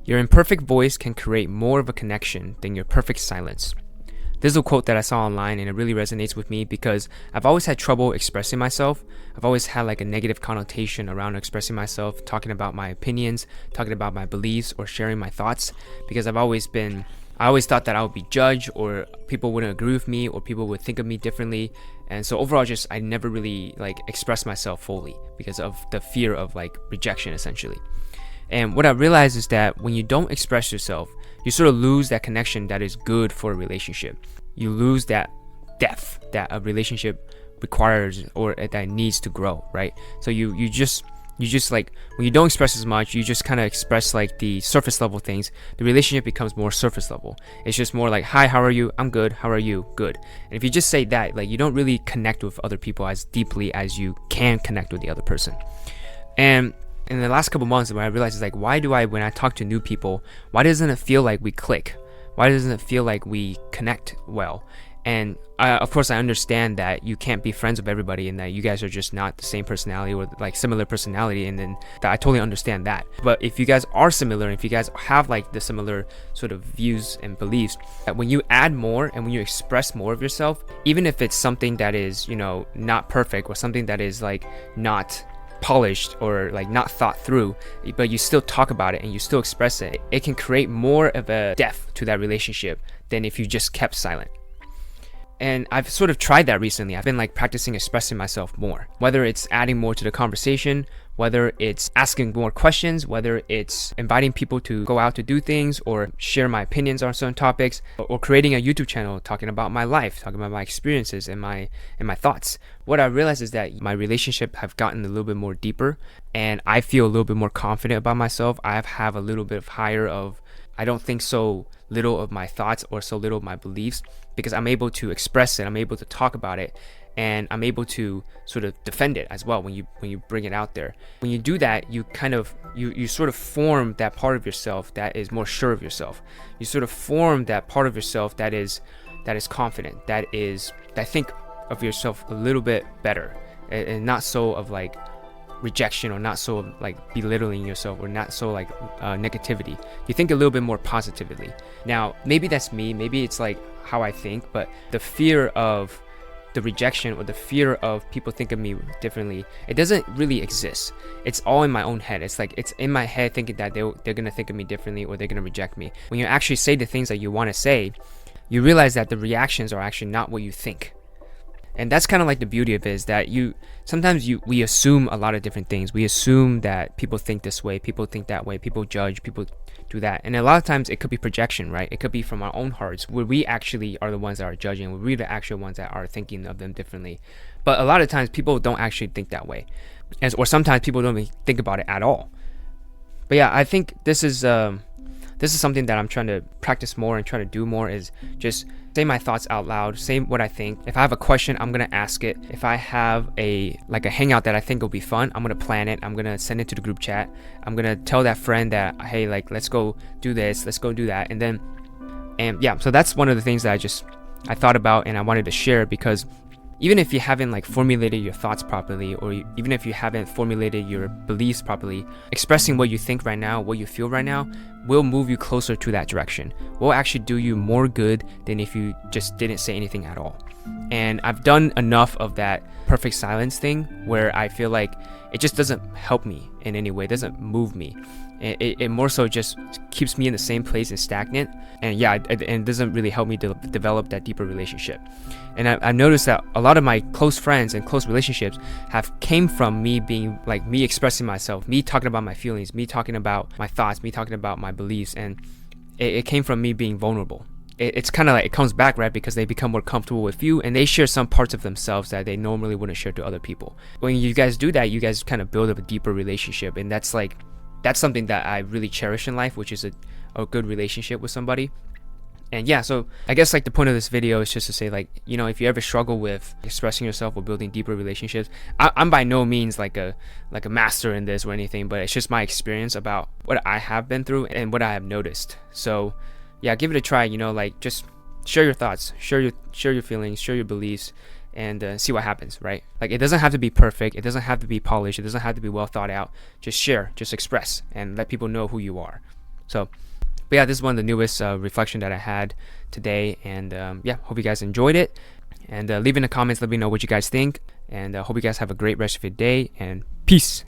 Your imperfect voice can create more of a connection than your perfect silence. This is a quote that I saw online and it really resonates with me because I've always had trouble expressing myself. I've always had like a negative connotation around expressing myself, talking about my opinions, talking about my beliefs, or sharing my thoughts, because I always thought that I would be judged, or people wouldn't agree with me, or people would think of me differently. And so overall, I never really like expressed myself fully because of the fear of like rejection, essentially. And what I realized is that when you don't express yourself, you sort of lose that connection that is good for a relationship. You lose that depth that a relationship requires or that needs to grow, right? So you just like, when you don't express as much, you just kind of express like the surface level things. The relationship becomes more surface level. It's just more like, hi, how are you? I'm good. How are you? Good. And if you just say that, like, you don't really connect with other people as deeply as you can connect with the other person. And in the last couple months, what I realized is like, when I talk to new people, why doesn't it feel like we click? Why doesn't it feel like we connect well? And of course, I understand that you can't be friends with everybody and that you guys are just not the same personality or like similar personality. And then I totally understand that. But if you guys are similar, if you guys have like the similar sort of views and beliefs, that when you add more and when you express more of yourself, even if it's something that is, not perfect or something that is like not polished or like not thought through, but you still talk about it and you still express it, it can create more of a depth to that relationship than if you just kept silent. And I've sort of tried that recently. I've been like practicing expressing myself more, whether it's adding more to the conversation, whether it's asking more questions, whether it's inviting people to go out to do things or share my opinions on certain topics, or creating a YouTube channel talking about my life, talking about my experiences and my thoughts. What I realized is that my relationship have gotten a little bit more deeper and I feel a little bit more confident about myself. I have a little bit of higher of, I don't think so little of my thoughts or so little of my beliefs, because I'm able to express it, I'm able to talk about it, and I'm able to sort of defend it as well when you bring it out there. When you do that, you kind of you sort of form that part of yourself that is more sure of yourself. You sort of form that part of yourself that is confident, that think of yourself a little bit better, and not so of like rejection, or not so like belittling yourself, or not so like negativity. You think a little bit more positively. Now, maybe that's me, maybe it's like how I think, but the fear of the rejection or the fear of people think of me differently, it doesn't really exist. It's all in my own head. It's like it's in my head thinking that they're gonna think of me differently or they're gonna reject me. When you actually say the things that you want to say, you realize that the reactions are actually not what you think. And that's kind of like the beauty of it, is that we assume a lot of different things. We assume that people think this way, people think that way, people judge, people do that. And a lot of times it could be projection, right? It could be from our own hearts, where we actually are the ones that are judging, where we're the actual ones that are thinking of them differently. But a lot of times people don't actually think that way. Or sometimes people don't even think about it at all. But yeah, I think this is something that I'm trying to practice more and try to do more, is just say my thoughts out loud, say what I think. If I have a question, I'm gonna ask it. If I have a hangout that I think will be fun, I'm gonna plan it. I'm gonna send it to the group chat. I'm gonna tell that friend that, hey, like, let's go do this, let's go do that. And yeah, so that's one of the things that I thought about and I wanted to share, because even if you haven't like formulated your thoughts properly, or even if you haven't formulated your beliefs properly, expressing what you think right now, what you feel right now, will move you closer to that direction. Will actually do you more good than if you just didn't say anything at all. And I've done enough of that perfect silence thing where I feel like it just doesn't help me in any way, it doesn't move me. It more so just keeps me in the same place and stagnant. And yeah, it doesn't really help me to develop that deeper relationship. And I've noticed that a lot of my close friends and close relationships have came from me being like, me expressing myself, me talking about my feelings, me talking about my thoughts, me talking about my beliefs. And it came from me being vulnerable. It's kind of like, it comes back, right? Because they become more comfortable with you and they share some parts of themselves that they normally wouldn't share to other people. When you guys do that, you guys kind of build up a deeper relationship. And that's something that I really cherish in life, which is a good relationship with somebody. And yeah, so I guess like the point of this video is just to say, like, if you ever struggle with expressing yourself or building deeper relationships, I'm by no means like a master in this or anything, but it's just my experience about what I have been through and what I have noticed. So yeah, give it a try. Like, just share your thoughts, share your feelings, share your beliefs, and see what happens, right? Like, it doesn't have to be perfect, it doesn't have to be polished, it doesn't have to be well thought out. Just share, just express, and let people know who you are. So, but yeah, this is one of the newest reflection that I had today, and yeah, hope you guys enjoyed it. And leave in the comments, let me know what you guys think, and hope you guys have a great rest of your day, and peace.